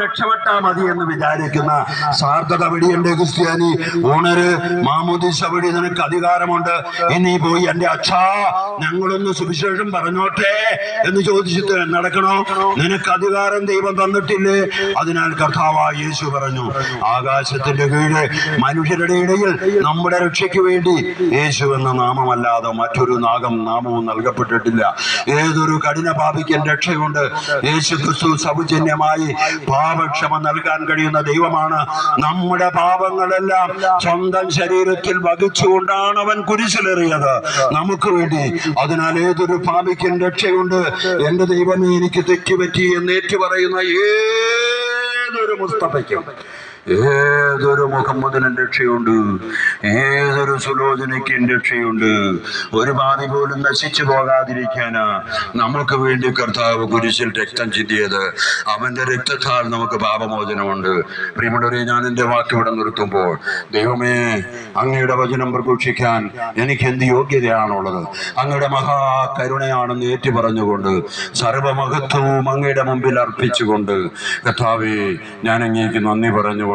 രക്ഷപ്പെട്ടാ മതി എന്ന് വിചാരിക്കുന്ന സാർത്ഥത വെടിയുണ്ട്. ക്രിസ്ത്യാനി ഓണര് മാമോദീസ വഴി നിനക്ക് അധികാരമുണ്ട്, ഇനി പോയി എന്റെ അച്ഛാ ഞങ്ങളൊന്ന് സുവിശേഷം പറഞ്ഞോട്ടെ എന്ന് ചോദിച്ചിട്ട് നടക്കണോ? നിനക്ക് അധികാരം ദൈവം തന്നിട്ടില്ലേ? അതിനാൽ കർത്താവായ യേശു പറഞ്ഞു, ആകാശത്തിന്റെ കീഴ് മനുഷ്യരുടെ ഇടയിൽ നമ്മുടെ രക്ഷയ്ക്ക് വേണ്ടി യേശു എന്ന നാമമല്ലാതെ മറ്റൊരു നാമവും നൽകപ്പെട്ടിട്ടില്ല. ഏതൊരു കഠിന പാപിക്കൻ രക്ഷയുണ്ട്. യേശു ക്രിസ്തു സൗജന്യമായി പാപക്ഷമ നൽകാൻ കഴിയുന്ന ദൈവമാണ്. നമ്മുടെ പാപങ്ങളെല്ലാം സ്വന്തം ശരീരത്തിൽ വഹിച്ചുകൊണ്ടാണ് അവൻ കുരിശിലേറിയത് നമുക്ക് വേണ്ടി. അതിനാൽ ഏതൊരു പാപിക്കും രക്ഷയുണ്ട്. എന്റെ ദൈവമേ എനിക്ക് തെറ്റുപറ്റി എന്ന് ഏറ്റുപറയുന്ന ഏതൊരു മുസ്തഫയ്ക്കും, ഏതൊരു മുഹമ്മദിനും രക്ഷയുണ്ട്, ഏതൊരു സുലോചനയ്ക്കും രക്ഷയുണ്ട്. ഒരു പാപി പോലും നശിച്ചു പോകാതിരിക്കാനാ നമുക്ക് വേണ്ടി കർത്താവ് കുരിശിൽ രക്തം ചിന്തിയത്. അവന്റെ രക്തത്താൽ നമുക്ക് പാപമോചനമുണ്ട്. പ്രിയമുള്ളവരെ, ഞാൻ എൻ്റെ വാക്കിവിടെ നിർത്തുമ്പോൾ, ദൈവമേ അങ്ങയുടെ വചനം പ്രഘോഷിക്കാൻ എനിക്ക് എന്ത് യോഗ്യതയാണുള്ളത്? അങ്ങയുടെ മഹാകരുണയാണെന്ന് ഏറ്റുപറഞ്ഞുകൊണ്ട് സർവമഹത്വവും അങ്ങയുടെ മുമ്പിൽ അർപ്പിച്ചുകൊണ്ട് കർത്താവേ ഞാൻ അങ്ങേക്ക് നന്ദി പറഞ്ഞുകൊണ്ട്